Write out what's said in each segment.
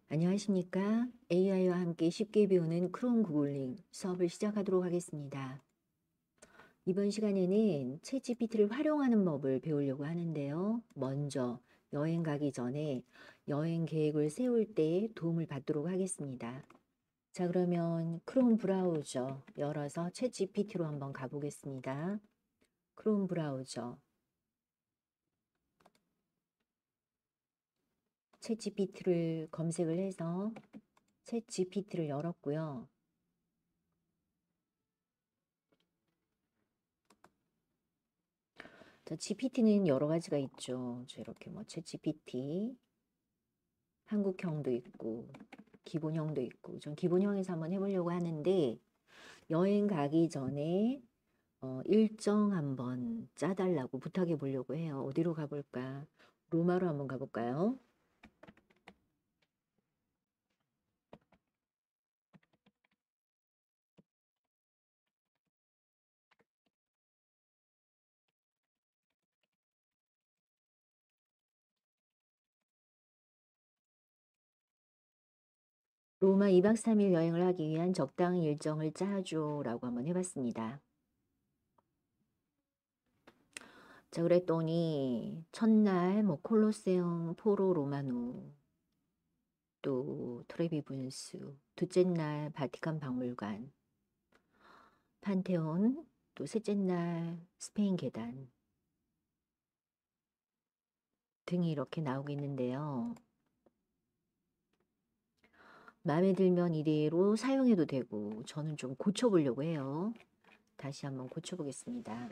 안녕하십니까? AI와 함께 쉽게 배우는 크롬 구글링 수업을 시작하도록 하겠습니다. 이번 시간에는 챗GPT를 활용하는 법을 배우려고 하는데요. 먼저 여행 가기 전에 여행 계획을 세울 때 도움을 받도록 하겠습니다. 자, 그러면 크롬 브라우저 열어서 챗GPT로 한번 가보겠습니다. 크롬 브라우저 챗GPT를 검색을 해서 챗GPT를 열었고요. 자, GPT는 여러 가지가 있죠. 이렇게 챗 GPT 한국형도 있고 기본형도 있고 전 기본형에서 한번 해보려고 하는데 여행 가기 전에 일정 한번 짜달라고 부탁해 보려고 해요. 어디로 가볼까? 로마로 한번 가볼까요? 로마 2박 3일 여행을 하기 위한 적당한 일정을 짜줘 라고 한번 해봤습니다. 자, 그랬더니 첫날 콜로세움 포로 로마노 또 트레비 분수, 둘째 날 바티칸 박물관, 판테온, 또 셋째 날 스페인 계단 등이 이렇게 나오고 있는데요. 마음에 들면 이대로 사용해도 되고 저는 좀 고쳐보려고 해요. 다시 한번 고쳐보겠습니다.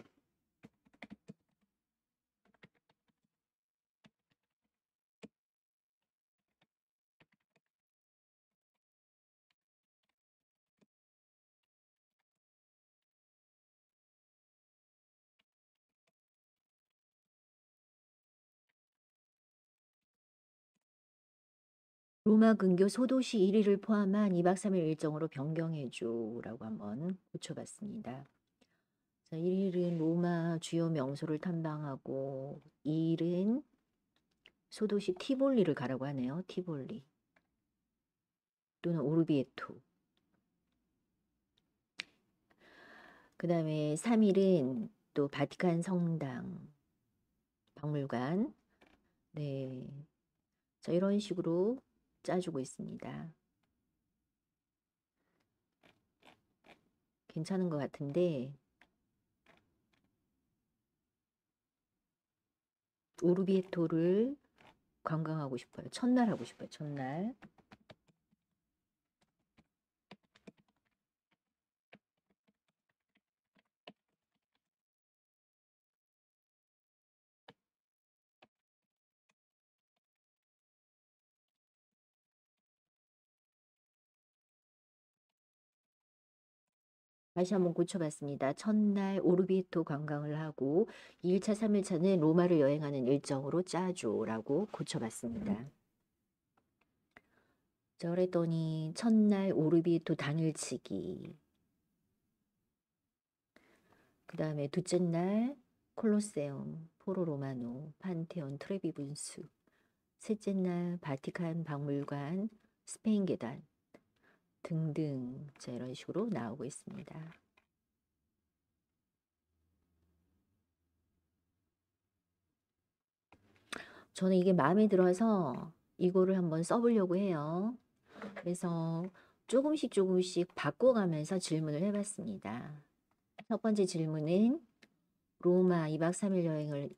로마 근교 소도시 1위를 포함한 2박 3일 일정으로 변경해줘 라고 한번 고쳐봤습니다. 자, 1일은 로마 주요 명소를 탐방하고 2일은 소도시 티볼리를 가라고 하네요. 티볼리 또는 오르비에토. 그 다음에 3일은 또 바티칸 성당 박물관. 네, 자, 이런 식으로 짜주고 있습니다. 괜찮은 것 같은데 오르비에토를 관광하고 싶어요. 첫날 하고 싶어요. 첫날. 다시 한번 고쳐봤습니다. 첫날 오르비에토 관광을 하고 2일차, 3일차는 로마를 여행하는 일정으로 짜줘라고 고쳐봤습니다. 자, 그랬더니 첫날 오르비에토 당일치기. 그 다음에 둘째 날 콜로세움, 포로 로마노, 판테온, 트레비 분수. 셋째 날 바티칸 박물관, 스페인 계단 등등. 자, 이런 식으로 나오고 있습니다. 저는 이게 마음에 들어서 이거를 한번 써보려고 해요. 그래서 조금씩 바꿔가면서 질문을 해봤습니다. 첫 번째 질문은 로마 2박 3일 여행을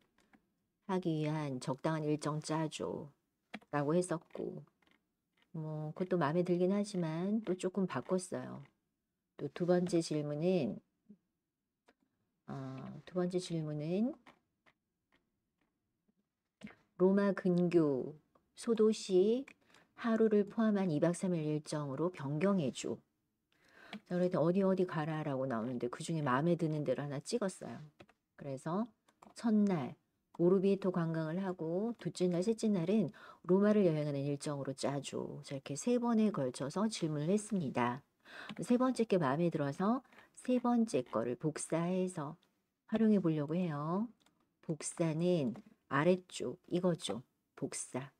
하기 위한 적당한 일정 짜줘 라고 했었고 그것도 마음에 들긴 하지만 또 조금 바꿨어요. 또 두 번째 질문은 로마 근교 소도시 하루를 포함한 2박 3일 일정으로 변경해줘. 자, 그래서 어디 가라라고 나오는데 그중에 마음에 드는 데를 하나 찍었어요. 그래서 첫날 오르비에토 관광을 하고 둘째 날, 셋째 날은 로마를 여행하는 일정으로 짜줘. 자, 이렇게 세 번에 걸쳐서 질문을 했습니다. 세 번째 게 마음에 들어서 세 번째 거를 복사해서 활용해 보려고 해요. 복사는 아래쪽 이거죠. 복사.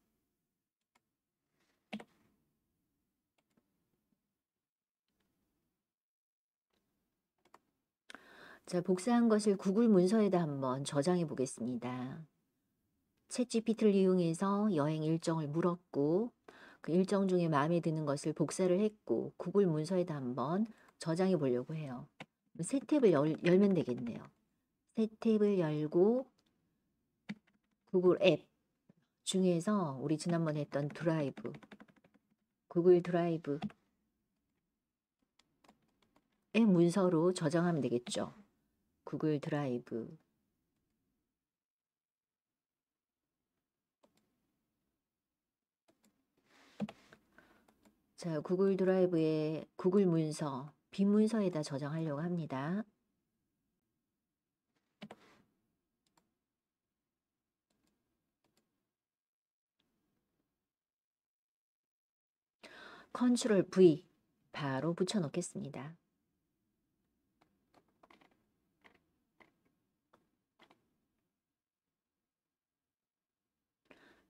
자, 복사한 것을 구글 문서에다 한번 저장해 보겠습니다. 챗GPT를 이용해서 여행 일정을 물었고 그 일정 중에 마음에 드는 것을 복사를 했고 구글 문서에다 한번 저장해 보려고 해요. 새 탭을 열면 되겠네요. 새 탭을 열고 구글 앱 중에서 우리 지난번에 했던 드라이브, 구글 드라이브의 문서로 저장하면 되겠죠. 구글 드라이브. 자, 구글 드라이브에 구글 문서, 빈 문서에다 저장하려고 합니다. 컨트롤 V 바로 붙여 넣겠습니다.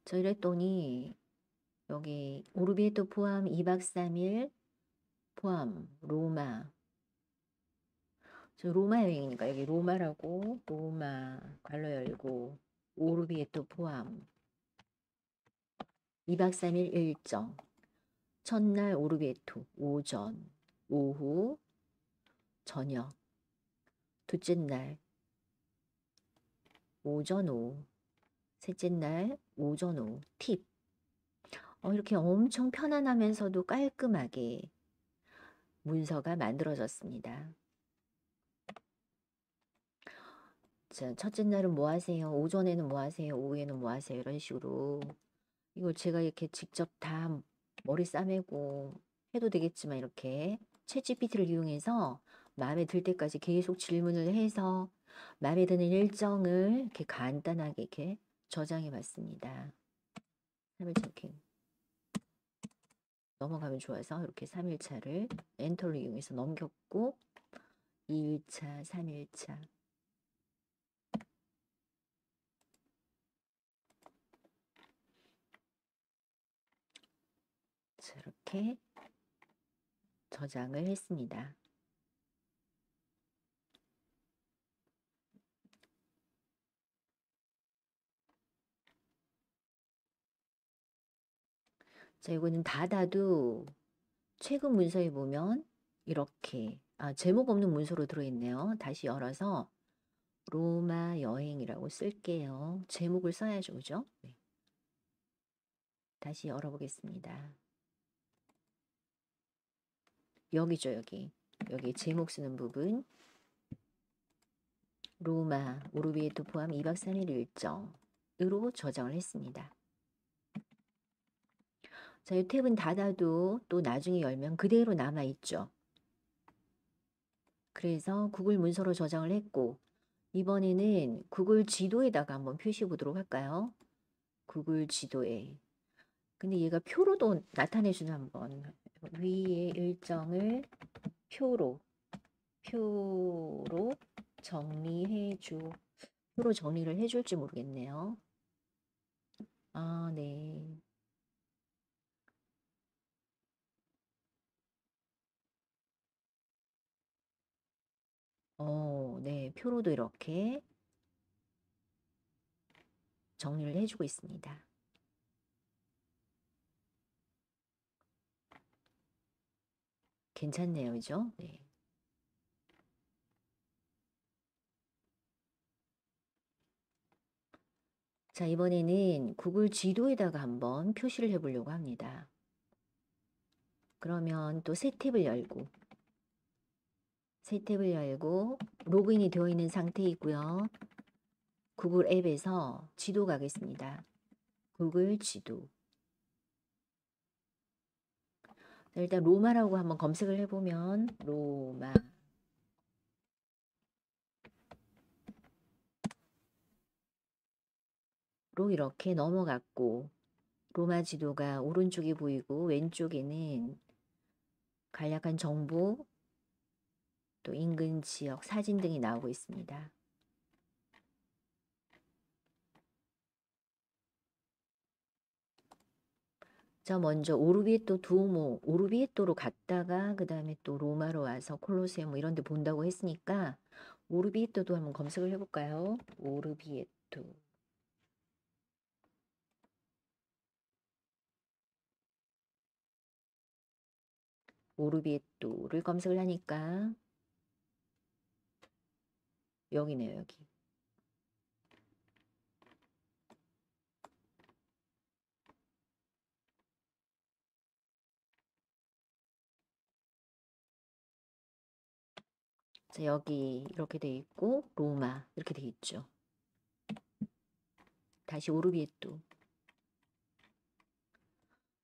저 이랬더니 여기 오르비에토 포함 2박 3일 포함 로마. 저 로마 여행이니까 여기 로마라고 로마 괄호 열고 오르비에토 포함 2박 3일 일정. 첫날 오르비에토 오전, 오후, 저녁. 둘째 날 오전, 오후. 셋째 날 오전, 오후. 팁. 이렇게 엄청 편안하면서도 깔끔하게 문서가 만들어졌습니다. 자, 첫째 날은 뭐 하세요? 오전에는 뭐 하세요? 오후에는 뭐 하세요? 이런 식으로. 이걸 제가 이렇게 직접 다 머리 싸매고 해도 되겠지만 이렇게 챗GPT를 이용해서 마음에 들 때까지 계속 질문을 해서 마음에 드는 일정을 이렇게 간단하게 이렇게 저장해 봤습니다. 3일차 이렇게 넘어가면 좋아서 이렇게 3일차를 엔터를 이용해서 넘겼고 2일차, 3일차 이렇게 저장을 했습니다. 자, 이거는 닫아도 최근 문서에 보면 이렇게 제목 없는 문서로 들어있네요. 다시 열어서 로마 여행이라고 쓸게요. 제목을 써야죠, 그죠? 네. 다시 열어보겠습니다. 여기죠, 여기. 여기 제목 쓰는 부분. 로마, 오르비에토 포함 2박 3일 일정으로 저장을 했습니다. 자, 이 탭은 닫아도 또 나중에 열면 그대로 남아있죠. 그래서 구글 문서로 저장을 했고 이번에는 구글 지도에다가 한번 표시해 보도록 할까요? 구글 지도에. 근데 얘가 표로도 나타내주는 한번 위의 일정을 표로 정리해줘. 표로 정리를 해줄지 모르겠네요. 네. 네. 표로도 이렇게 정리를 해주고 있습니다. 괜찮네요, 그죠? 네. 자, 이번에는 구글 지도에다가 한번 표시를 해보려고 합니다. 그러면 또 새 탭을 열고 로그인이 되어 있는 상태이고요. 구글 앱에서 지도 가겠습니다. 구글 지도. 일단 로마라고 한번 검색을 해보면 로마. 로 이렇게 넘어갔고 로마 지도가 오른쪽에 보이고 왼쪽에는 간략한 정보 또 인근 지역 사진 등이 나오고 있습니다. 자, 먼저 오르비에토 두오모, 오르비에토로 갔다가 그 다음에 또 로마로 와서 콜로세움 뭐 이런 데 본다고 했으니까 오르비에토도 한번 검색을 해볼까요? 오르비에토. 오르비에토를 검색을 하니까 여기네요, 여기. 자, 여기 이렇게 돼 있고 로마 이렇게 돼 있죠. 다시 오르비에토.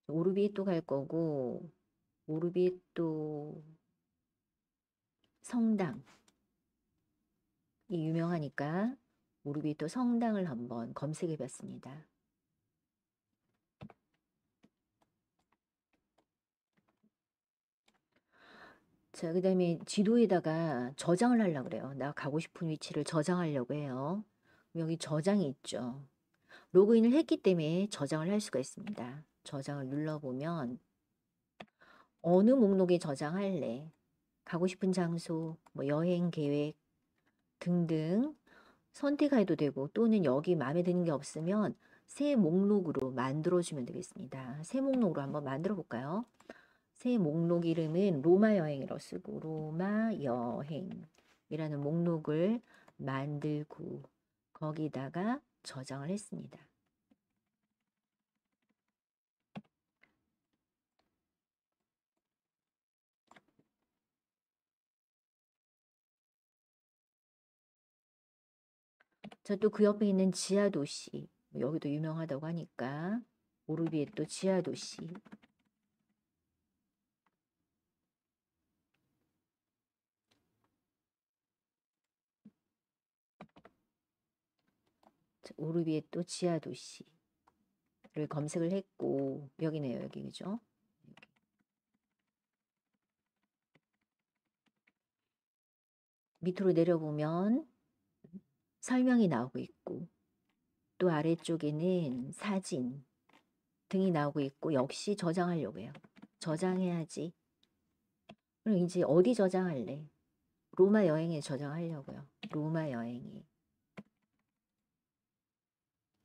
오르비에토 갈 거고 오르비에토 성당이 유명하니까 오르비에토 성당을 한번 검색해 봤습니다. 자, 그 다음에 지도에다가 저장을 하려고 그래요. 나 가고 싶은 위치를 저장하려고 해요. 여기 저장이 있죠. 로그인을 했기 때문에 저장을 할 수가 있습니다. 저장을 눌러보면 어느 목록에 저장할래? 가고 싶은 장소, 뭐 여행 계획 등등 선택해도 되고 또는 여기 마음에 드는 게 없으면 새 목록으로 만들어주면 되겠습니다. 새 목록으로 한번 만들어 볼까요? 새 목록 이름은 로마 여행이라고 쓰고 로마 여행이라는 목록을 만들고 거기다가 저장을 했습니다. 저 또 그 옆에 있는 지하 도시 여기도 유명하다고 하니까 오르비에토 지하 도시 오르비에토 지하 도시를 검색을 했고 여기네요 여기 그죠? 밑으로 내려보면 설명이 나오고 있고 또 아래쪽에는 사진 등이 나오고 있고 역시 저장하려고 해요. 저장해야지. 그럼 이제 어디 저장할래? 로마 여행에 저장하려고요. 로마 여행에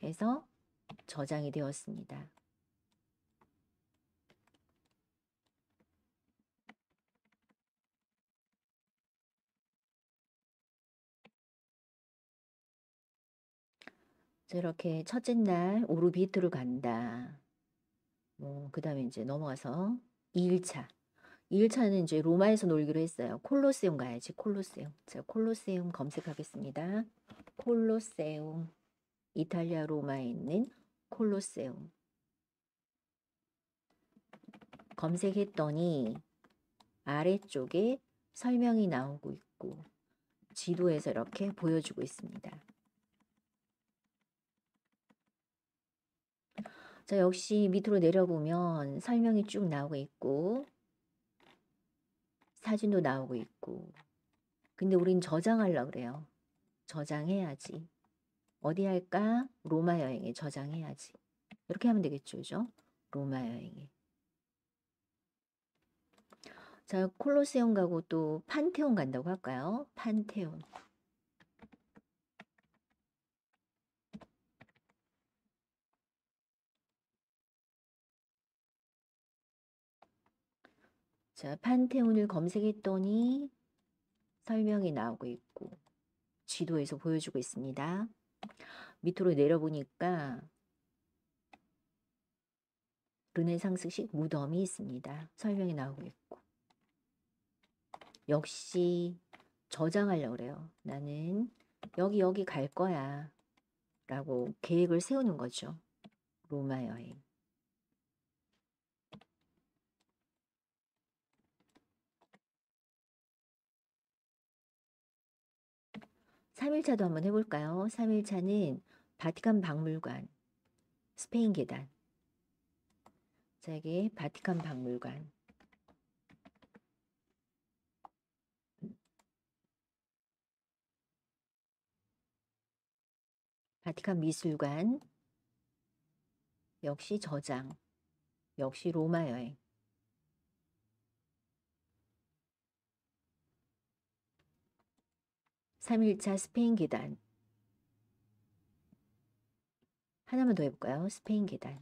해서 저장이 되었습니다. 자, 이렇게 첫째 날 오르비에토를 간다. 뭐 그다음에 이제 넘어가서 2일차. 2일차는 이제 로마에서 놀기로 했어요. 콜로세움 가야지. 콜로세움. 제가 콜로세움 검색하겠습니다. 콜로세움. 이탈리아 로마에 있는 콜로세움. 검색했더니 아래쪽에 설명이 나오고 있고 지도에서 이렇게 보여주고 있습니다. 자, 역시 밑으로 내려보면 설명이 쭉 나오고 있고 사진도 나오고 있고 근데 우린 저장하려고 그래요. 저장해야지. 어디 할까? 로마 여행에 저장해야지. 이렇게 하면 되겠죠. 그죠? 로마 여행에. 자, 콜로세움 가고 또 판테온 간다고 할까요? 판테온. 자, 판테온을 검색했더니 설명이 나오고 있고 지도에서 보여주고 있습니다. 밑으로 내려보니까 르네상스식 무덤이 있습니다. 설명이 나오고 있고 역시 저장하려고 그래요. 나는 여기 갈 거야 라고 계획을 세우는 거죠. 로마 여행. 3일차도 한번 해볼까요? 3일차는 바티칸 박물관, 스페인 계단. 자, 이게 바티칸 박물관. 바티칸 미술관. 역시 저장. 역시 로마 여행. 3일차 스페인 계단. 하나만 더 해볼까요? 스페인 계단.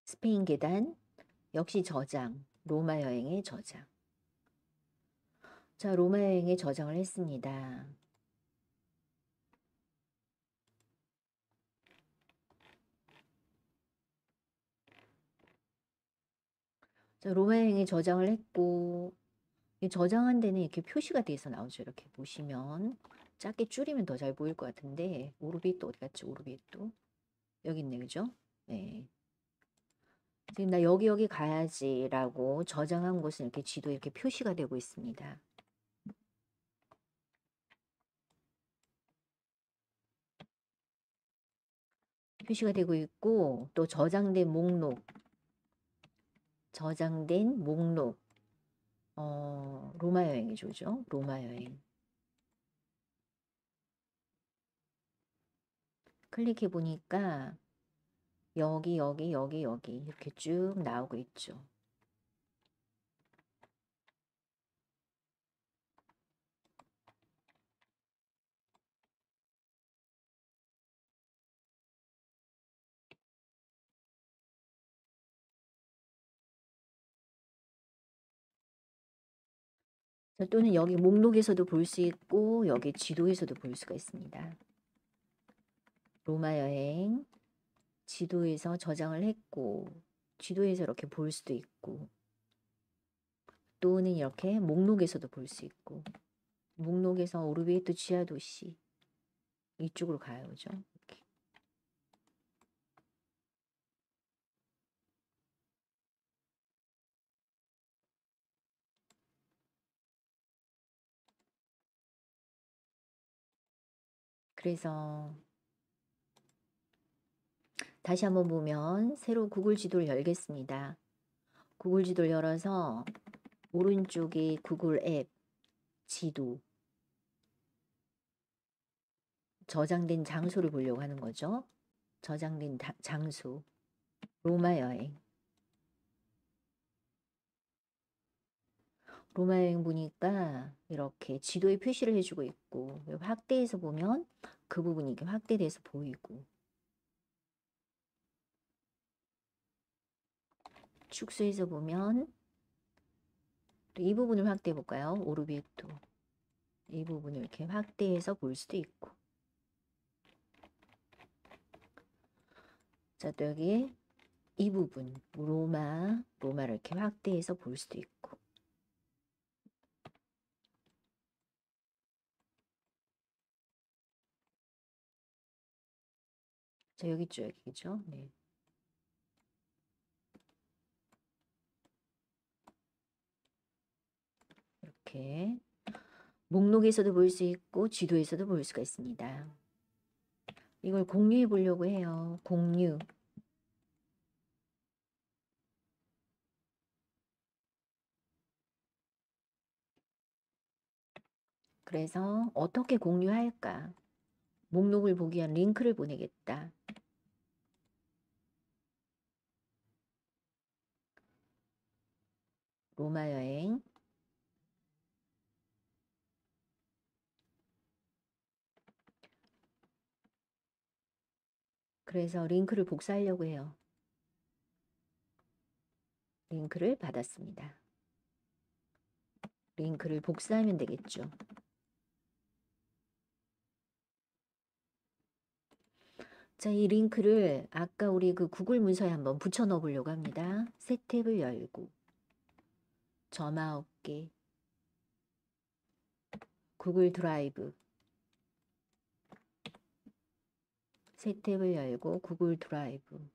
스페인 계단. 역시 저장. 로마 여행의 저장. 자, 로마 여행의 저장을 했습니다. 자, 로마 여행의 저장을 했고, 이 저장한 데는 이렇게 표시가 돼서 나오죠. 이렇게 보시면 작게 줄이면 더 잘 보일 것 같은데, 오르비또 어디 갔지? 오르비또 여기 있네, 그죠? 네. 지금 나 여기 가야지라고 저장한 곳은 이렇게 지도에 이렇게 표시가 되고 있습니다. 표시가 되고 있고, 또 저장된 목록, 로마 여행이죠, 그죠? 로마 여행. 클릭해 보니까 여기 이렇게 쭉 나오고 있죠. 또는 여기 목록에서도 볼 수 있고 여기 지도에서도 볼 수가 있습니다. 로마 여행 지도에서 저장을 했고 지도에서 이렇게 볼 수도 있고 또는 이렇게 목록에서도 볼 수 있고 목록에서 오르비에토 지하 도시 이쪽으로 가요, 그죠? 이렇게. 그래서 다시 한번 보면 새로 구글 지도를 열겠습니다. 구글 지도를 열어서 오른쪽에 구글 앱 지도 저장된 장소를 보려고 하는 거죠. 저장된 장소 로마 여행. 로마 여행 보니까 이렇게 지도에 표시를 해주고 있고 확대해서 보면 그 부분이 이렇게 확대돼서 보이고 축소해서 보면 또 이 부분을 확대해 볼까요? 오르비에토 이 부분을 이렇게 확대해서 볼 수도 있고 자, 또 여기 이 부분 로마를 이렇게 확대해서 볼 수도 있고 자, 여기 있죠, 여기죠. 네. 이렇게 목록에서도 볼 수 있고 지도에서도 볼 수가 있습니다. 이걸 공유해 보려고 해요. 공유. 그래서 어떻게 공유할까? 목록을 보기 위한 링크를 보내겠다. 로마 여행. 그래서 링크를 복사하려고 해요. 링크를 받았습니다. 링크를 복사하면 되겠죠. 자, 이 링크를 아까 우리 그 구글 문서에 한번 붙여 넣어 보려고 합니다. 새 탭을 열고 점 9개 구글 드라이브 새 탭을 열고 구글 드라이브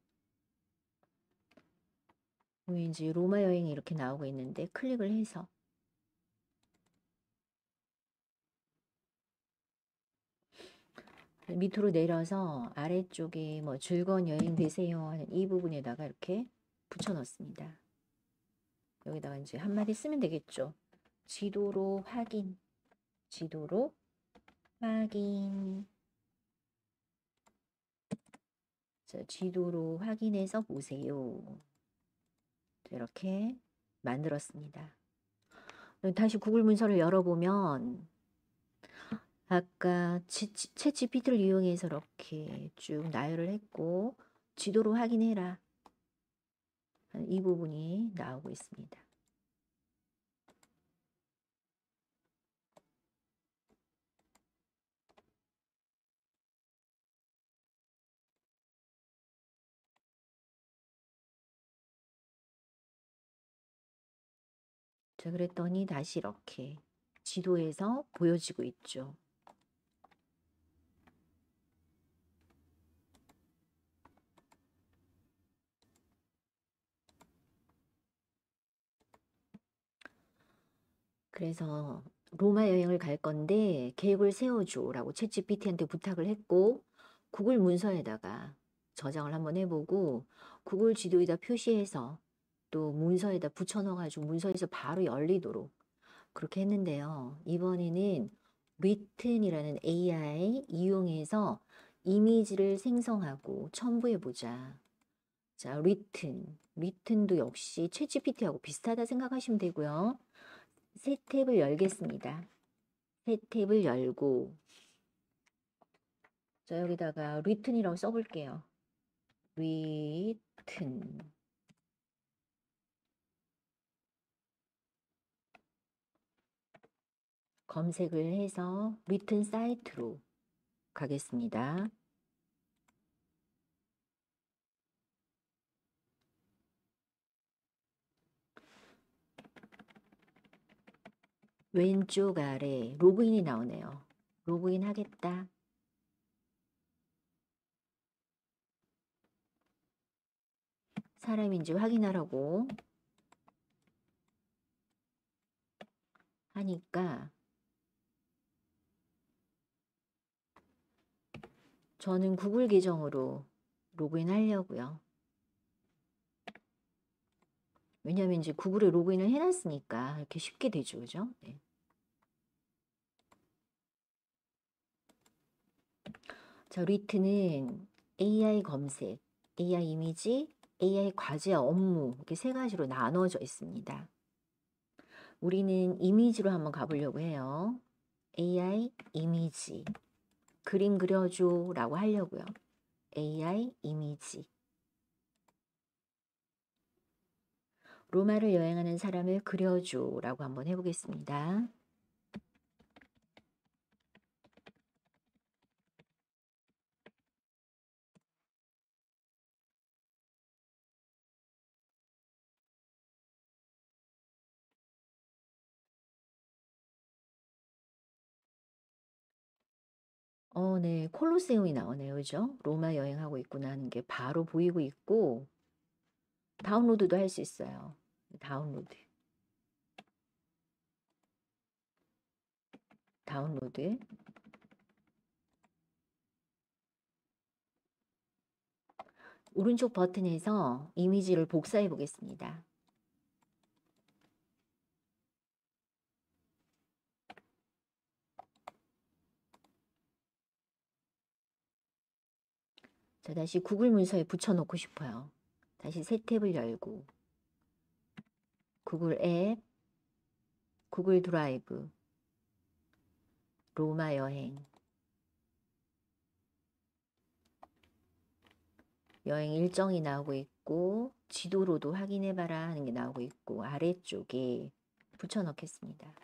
이제 로마 여행이 이렇게 나오고 있는데 클릭을 해서 밑으로 내려서 아래쪽에 뭐 즐거운 여행 되세요 하는 이 부분에다가 이렇게 붙여 넣습니다. 여기다가 이제 한마디 쓰면 되겠죠. 지도로 확인. 지도로 확인. 자, 지도로 확인해서 보세요. 이렇게 만들었습니다. 다시 구글 문서를 열어보면 아까 챗 GPT를 이용해서 이렇게 쭉 나열을 했고 지도로 확인해라. 이 부분이 나오고 있습니다. 자, 그랬더니 다시 이렇게 지도에서 보여지고 있죠. 그래서 로마 여행을 갈 건데 계획을 세워줘라고 챗GPT한테 부탁을 했고 구글 문서에다가 저장을 한번 해보고 구글 지도에다 표시해서 또 문서에다 붙여넣어가지고 문서에서 바로 열리도록 그렇게 했는데요. 이번에는 리튼이라는 AI 이용해서 이미지를 생성하고 첨부해보자. 자, 리튼도 역시 챗GPT하고 비슷하다 생각하시면 되고요. 새 탭을 열겠습니다. 새 탭을 열고 자, 여기다가 리튼이라고 써볼게요. 리튼 검색을 해서 리튼 사이트로 가겠습니다. 왼쪽 아래 로그인이 나오네요. 로그인 하겠다. 사람인지 확인하라고 하니까 저는 구글 계정으로 로그인 하려고요. 왜냐면 이제 구글에 로그인을 해놨으니까 이렇게 쉽게 되죠. 그죠? 네. 자, 리트는 AI 검색, AI 이미지, AI 과제 업무 이렇게 세 가지로 나눠져 있습니다. 우리는 이미지로 한번 가보려고 해요. AI 이미지, 그림 그려줘 라고 하려고요. AI 이미지. 로마를 여행하는 사람을 그려줘 라고 한번 해보겠습니다. 네. 콜로세움이 나오네요. 그죠? 로마 여행하고 있구나 하는 게 바로 보이고 있고 다운로드도 할 수 있어요. 다운로드. 다운로드. 오른쪽 버튼에서 이미지를 복사해 보겠습니다. 자, 다시 구글 문서에 붙여놓고 싶어요. 다시 새 탭을 열고 구글 앱, 구글 드라이브, 로마 여행, 여행 일정이 나오고 있고 지도로도 확인해봐라 하는 게 나오고 있고 아래쪽에 붙여넣겠습니다.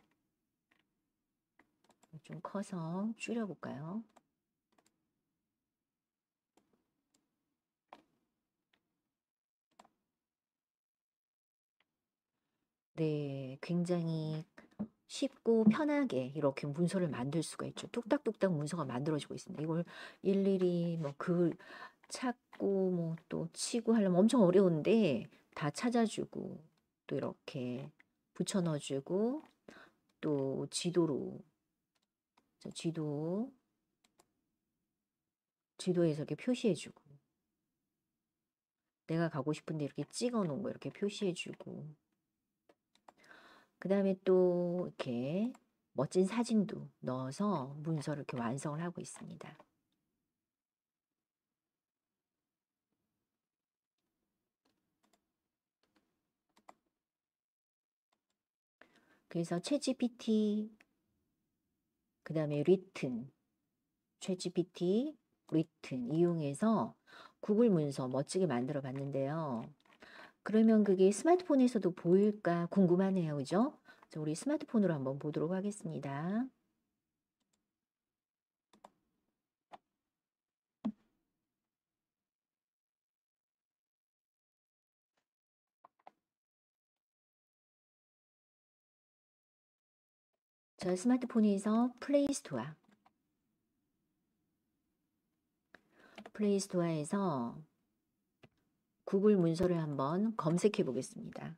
좀 커서 줄여볼까요? 네, 굉장히 쉽고 편하게 이렇게 문서를 만들 수가 있죠. 뚝딱뚝딱 문서가 만들어지고 있습니다. 이걸 일일이 뭐 글 찾고 뭐 또 치고 하려면 엄청 어려운데 다 찾아주고 또 이렇게 붙여 넣어주고 또 지도로 지도에서 이렇게 표시해주고 내가 가고 싶은데 이렇게 찍어 놓은 거 이렇게 표시해주고 그 다음에 또 이렇게 멋진 사진도 넣어서 문서를 이렇게 완성을 하고 있습니다. 그래서 챗GPT, 그 다음에 written, 챗GPT, written 이용해서 구글 문서 멋지게 만들어 봤는데요. 그러면 그게 스마트폰에서도 보일까 궁금하네요. 그죠? 자, 우리 스마트폰으로 한번 보도록 하겠습니다. 자, 스마트폰에서 플레이스토어에서 구글 문서를 한번 검색해 보겠습니다.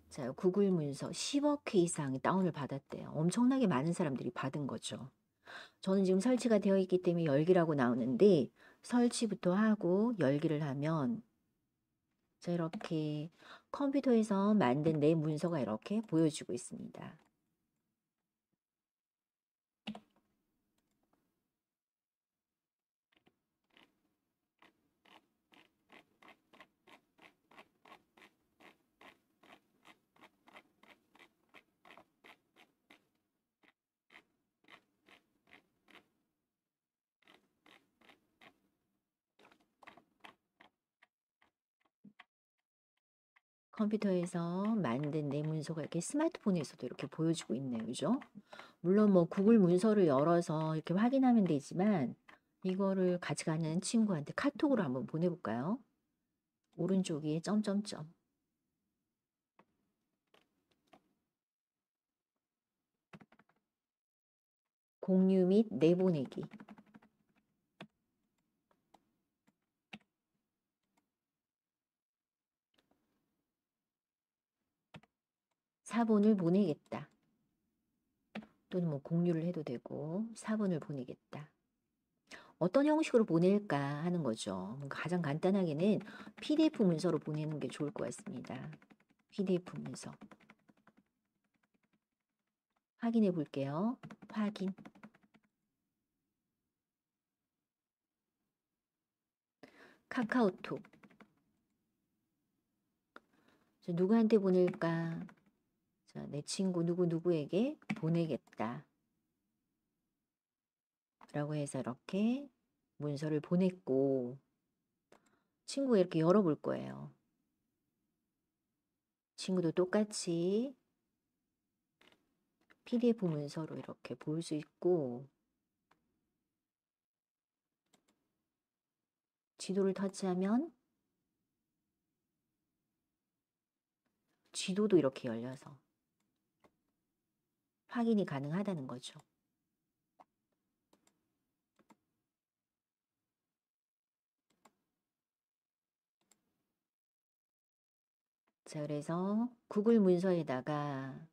자, 구글 문서 10억 회 이상 다운을 받았대요. 엄청나게 많은 사람들이 받은 거죠. 저는 지금 설치가 되어 있기 때문에 열기라고 나오는데 설치부터 하고 열기를 하면 자, 이렇게 컴퓨터에서 만든 내 문서가 이렇게 보여지고 있습니다. 컴퓨터에서 만든 내 문서가 이렇게 스마트폰에서도 이렇게 보여지고 있네요. 그죠? 물론 뭐 구글 문서를 열어서 이렇게 확인하면 되지만 이거를 같이 가는 친구한테 카톡으로 한번 보내볼까요? 오른쪽 위에 점점점. 공유 및 내보내기. 사본을 보내겠다. 또는 뭐 공유를 해도 되고 사본을 보내겠다. 어떤 형식으로 보낼까 하는 거죠. 가장 간단하게는 PDF 문서로 보내는 게 좋을 것 같습니다. PDF 문서. 확인해 볼게요. 확인. 카카오톡. 누구한테 보낼까? 자, 내 친구 누구누구에게 보내겠다. 라고 해서 이렇게 문서를 보냈고 친구가 이렇게 열어볼 거예요. 친구도 똑같이 PDF 문서로 이렇게 볼 수 있고 지도를 터치하면 지도도 이렇게 열려서 확인이 가능하다는 거죠. 자, 그래서 구글 문서에다가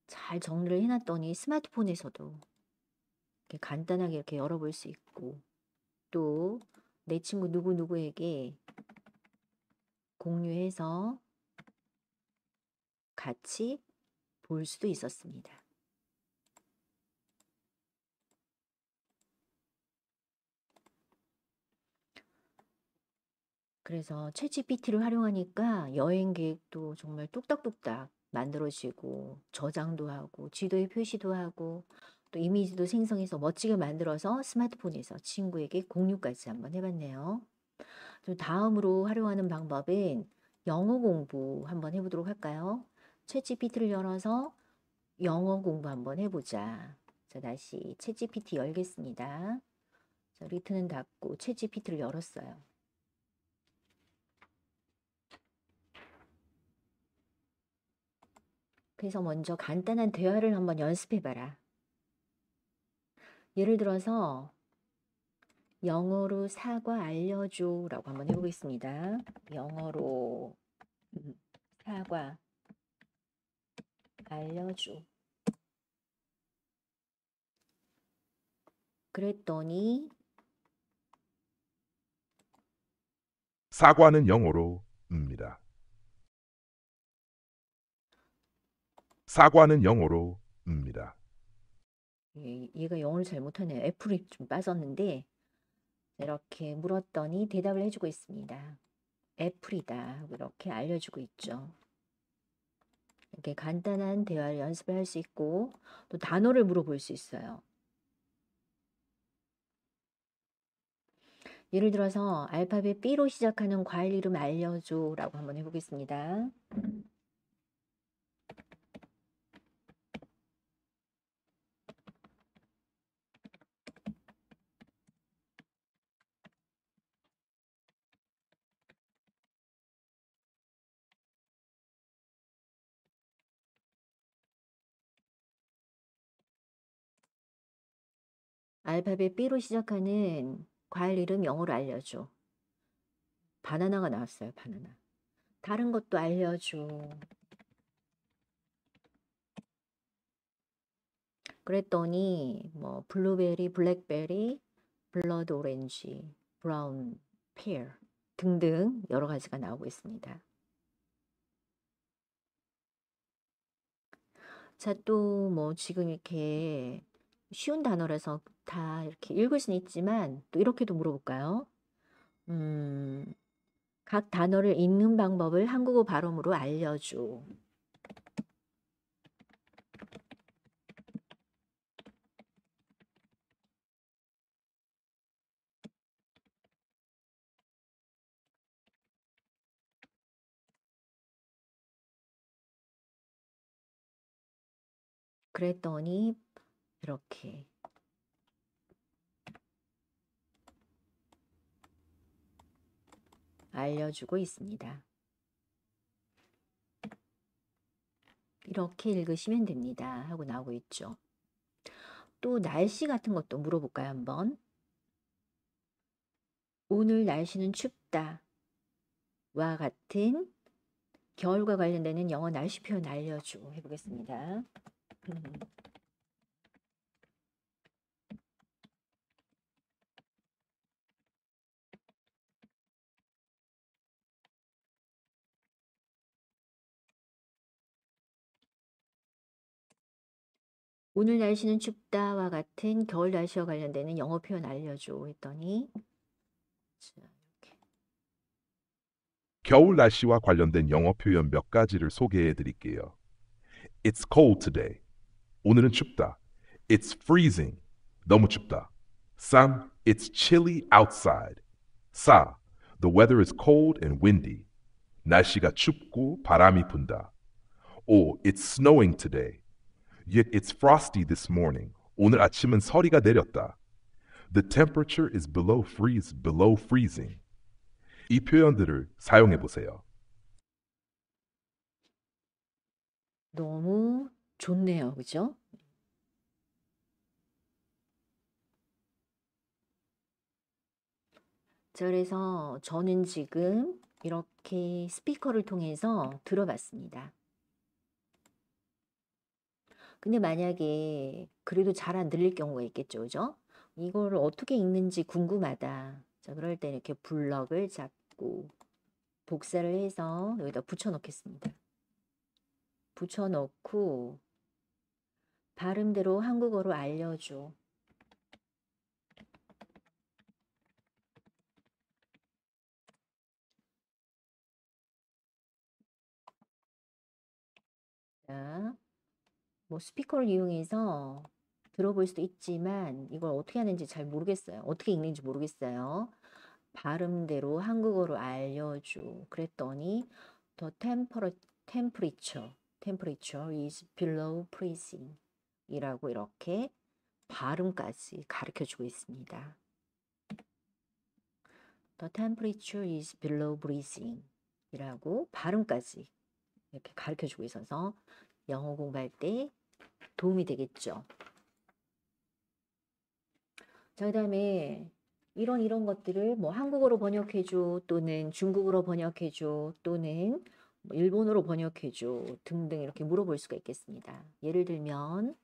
잘 정리를 해놨더니 스마트폰에서도 이렇게 간단하게 이렇게 열어볼 수 있고 또 내 친구 누구누구에게 공유해서 같이 볼 수도 있었습니다. 그래서 챗GPT를 활용하니까 여행 계획도 정말 뚝딱뚝딱 만들어지고 저장도 하고 지도에 표시도 하고 또 이미지도 생성해서 멋지게 만들어서 스마트폰에서 친구에게 공유까지 한번 해봤네요. 또 다음으로 활용하는 방법은 영어 공부 한번 해보도록 할까요? 챗GPT를 열어서 영어 공부 한번 해보자. 자, 다시 챗GPT 열겠습니다. 자, 리트는 닫고 챗GPT를 열었어요. 그래서 먼저 간단한 대화를 한번 연습해봐라. 예를 들어서 영어로 사과 알려줘 라고 한번 해보겠습니다. 영어로 사과 알려줘. 그랬더니 사과는 영어로입니다. 사과는 영어로입니다. 얘가 영어를 잘 못하네요. 애플이 좀 빠졌는데 이렇게 물었더니 대답을 해주고 있습니다. 애플이다. 이렇게 알려주고 있죠. 이렇게 간단한 대화를 연습을 할 수 있고 또 단어를 물어볼 수 있어요. 예를 들어서 알파벳 B로 시작하는 과일 이름 알려줘 라고 한번 해보겠습니다. 알파벳 B로 시작하는 과일 이름 영어로 알려줘. 바나나가 나왔어요. 바나나. 다른 것도 알려줘. 그랬더니 뭐 블루베리, 블랙베리, 블러드 오렌지, 브라운 페어 등등 여러 가지가 나오고 있습니다. 자, 또 뭐 지금 이렇게 쉬운 단어라서 다 이렇게 읽을 수는 있지만 또 이렇게도 물어볼까요? 각 단어를 읽는 방법을 한국어 발음으로 알려줘. 그랬더니 이렇게 알려주고 있습니다. 이렇게 읽으시면 됩니다. 하고 나오고 있죠. 또 날씨 같은 것도 물어볼까요, 한번? 오늘 날씨는 춥다. 와 같은 겨울과 관련되는 영어 날씨 표현 알려줘. 해보겠습니다. 오늘 날씨는 춥다와 같은 겨울 날씨와 관련되는 영어 표현 알려줘. 했더니 자, 이렇게. 겨울 날씨와 관련된 영어 표현 몇 가지를 소개해 드릴게요. It's cold today. 오늘은 춥다. It's freezing. 너무 춥다. 3. It's chilly outside. 4. The weather is cold and windy. 날씨가 춥고 바람이 분다. 5. It's snowing today. Yet it's frosty this morning. 오늘 아침은 서리가 내렸다. The temperature is below freezing. 이 표현들을 사용해 보세요. 너무 좋네요. 그죠? 자, 그래서 저는 지금 이렇게 스피커를 통해서 들어봤습니다. 근데 만약에 그래도 잘 안 들릴 경우가 있겠죠. 그죠? 이거를 어떻게 읽는지 궁금하다. 자, 그럴 때 이렇게 블럭을 잡고 복사를 해서 여기다 붙여 놓겠습니다. 붙여 놓고 발음대로 한국어로 알려줘. 자, 뭐 스피커를 이용해서 들어볼 수도 있지만 이걸 어떻게 하는지 잘 모르겠어요. 어떻게 읽는지 모르겠어요. 발음대로 한국어로 알려줘. 그랬더니 the temperature is below freezing 이라고 이렇게 발음까지 가르쳐 주고 있습니다. The temperature is below freezing 이라고 발음까지 이렇게 가르쳐 주고 있어서 영어 공부할 때 도움이 되겠죠. 자, 그다음에 이런 것들을 뭐 한국어로 번역해줘 또는 중국어로 번역해줘 또는 뭐 일본어로 번역해줘 등등 이렇게 물어볼 수가 있겠습니다. 예를 들면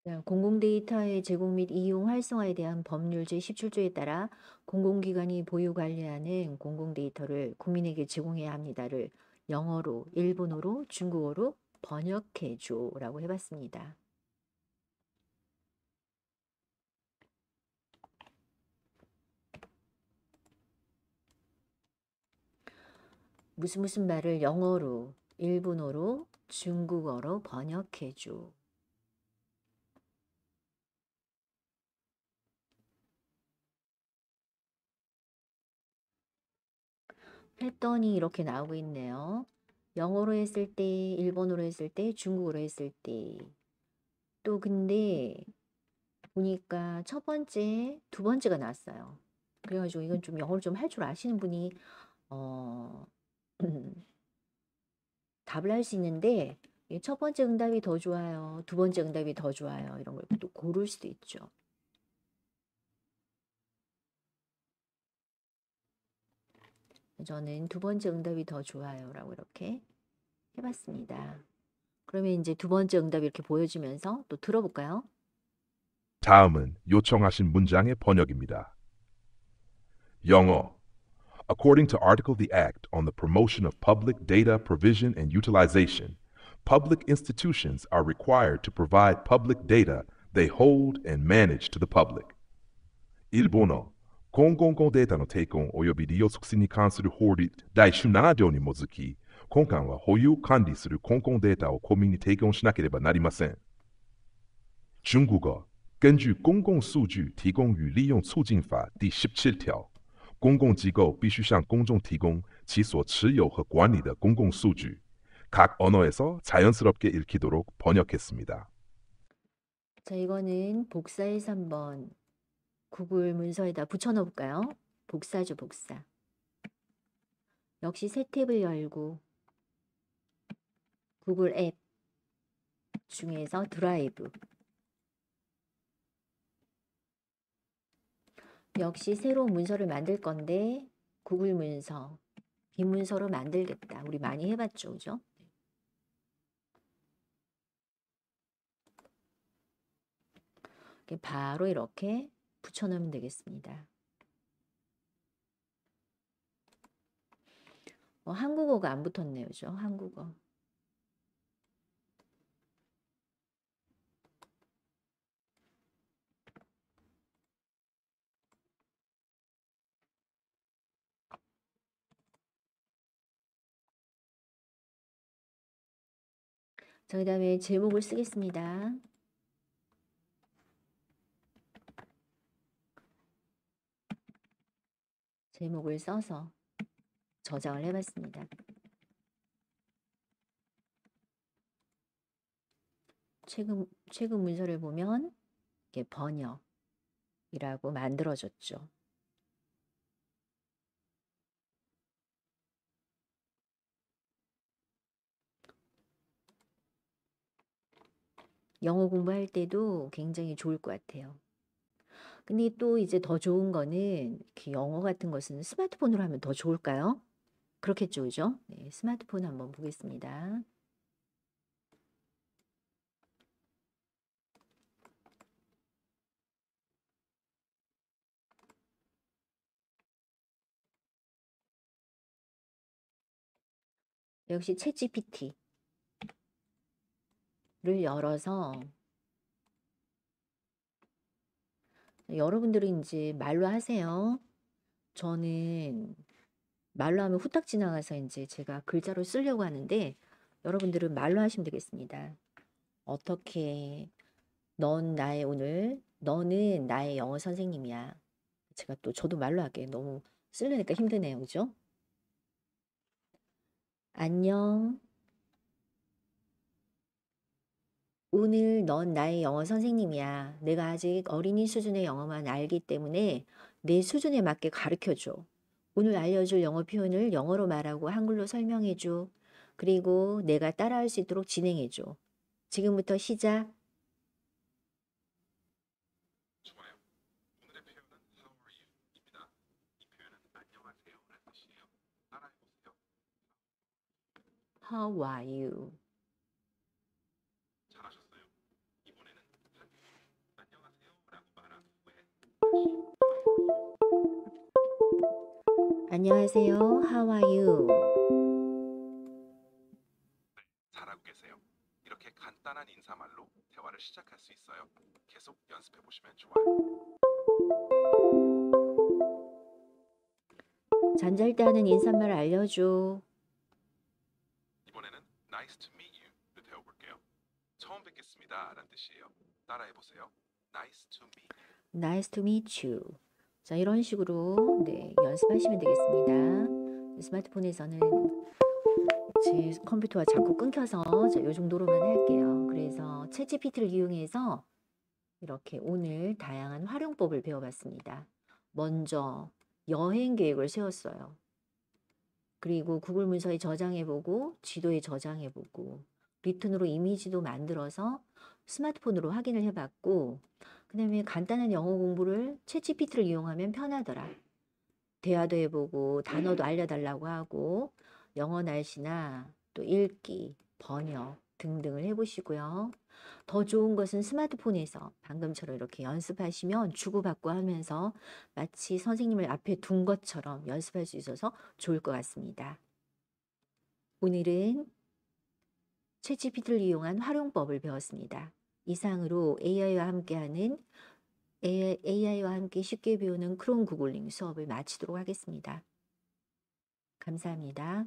공공데이터의 제공 및 이용 활성화에 대한 법률 제17조에 따라 공공기관이 보유 관리하는 공공데이터를 국민에게 제공해야 합니다를 영어로, 일본어로, 중국어로 번역해줘라고 해봤습니다. 무슨 말을 영어로, 일본어로, 중국어로 번역해줘. 했더니 이렇게 나오고 있네요. 영어로 했을 때, 일본어로 했을 때, 중국어로 했을 때. 또 근데 보니까 첫 번째, 두 번째가 나왔어요. 그래가지고 이건 좀 영어를 좀 할 줄 아시는 분이 어, 답을 할 수 있는데 첫 번째 응답이 더 좋아요. 두 번째 응답이 더 좋아요. 이런 걸 또 고를 수도 있죠. 저는 두 번째 응답이 더 좋아요라고 이렇게 해봤습니다. 그러면 이제 두 번째 응답이 이렇게 보여지면서 또 들어볼까요? 다음은 요청하신 문장의 번역입니다. 영어. According to Article the Act on the Promotion of Public Data Provision and Utilization, public institutions are required to provide public data they hold and manage to the public. 일본어. 公共データの提供および利用促進に関する法律第17条に基づき、今回は保有管理する公共データを国民に提供しなければなりません。中国根据公共数据提供与利用促进法第17条，公共机构必须向公众提供其所持有和管理的公共数据。각 언어에서 자연스럽게 읽히도록 번역했습니다. 자, 이거는 복사해서 한번 구글 문서에다 붙여넣어 볼까요? 복사죠, 복사. 역시 새 탭을 열고 구글 앱 중에서 드라이브. 역시 새로운 문서를 만들 건데 구글 문서, 빈 문서로 만들겠다. 우리 많이 해봤죠, 그죠? 바로 이렇게 붙여넣으면 되겠습니다. 한국어가 안 붙었네요, 그죠? 한국어. 자, 그 다음에 제목을 쓰겠습니다. 제목을 써서 저장을 해봤습니다. 최근 문서를 보면 이게 번역이라고 만들어졌죠. 영어 공부할 때도 굉장히 좋을 것 같아요. 근데 또 이제 더 좋은 거는 영어 같은 것은 스마트폰으로 하면 더 좋을까요? 그렇겠죠, 그죠? 네, 스마트폰 한번 보겠습니다. 역시 챗GPT를 열어서 여러분들은 이제 말로 하세요. 저는 말로 하면 후딱 지나가서 이제 제가 글자로 쓰려고 하는데 여러분들은 말로 하시면 되겠습니다. 어떻게 너는 나의 영어 선생님이야. 제가 또 저도 말로 할게요. 너무 쓰려니까 힘드네요. 그죠? 안녕. 오늘 넌 나의 영어 선생님이야. 내가 아직 어린이 수준의 영어만 알기 때문에 내 수준에 맞게 가르쳐줘. 오늘 알려줄 영어 표현을 영어로 말하고 한글로 설명해줘. 그리고 내가 따라할 수 있도록 진행해줘. 지금부터 시작. How are you? 안녕하세요. How are you? 잘하고 계세요. 이렇게 간단한 인사말로 대화를 시작할 수 있어요. 계속 연습해 보시면 좋아요. 잠잘 때 하는 인사말 알려줘. 이번에는 nice to meet you를 배워볼게요. 처음 뵙겠습니다 라는 뜻이에요. 따라해 보세요. nice to meet you. Nice to meet you. 자, 이런 식으로 네, 연습하시면 되겠습니다. 스마트폰에서는 제 컴퓨터가 자꾸 끊겨서 이 정도로만 할게요. 그래서 챗GPT를 이용해서 이렇게 오늘 다양한 활용법을 배워봤습니다. 먼저 여행 계획을 세웠어요. 그리고 구글 문서에 저장해보고 지도에 저장해보고 리튼으로 이미지도 만들어서 스마트폰으로 확인을 해봤고 그 다음에 간단한 영어 공부를 챗GPT를 이용하면 편하더라. 대화도 해보고 단어도 알려달라고 하고 영어 날씨나 또 읽기, 번역 등등을 해보시고요. 더 좋은 것은 스마트폰에서 방금처럼 이렇게 연습하시면 주고받고 하면서 마치 선생님을 앞에 둔 것처럼 연습할 수 있어서 좋을 것 같습니다. 오늘은 챗GPT를 이용한 활용법을 배웠습니다. 이상으로 AI와 함께하는 AI와 함께 쉽게 배우는 크롬 구글링 수업을 마치도록 하겠습니다. 감사합니다.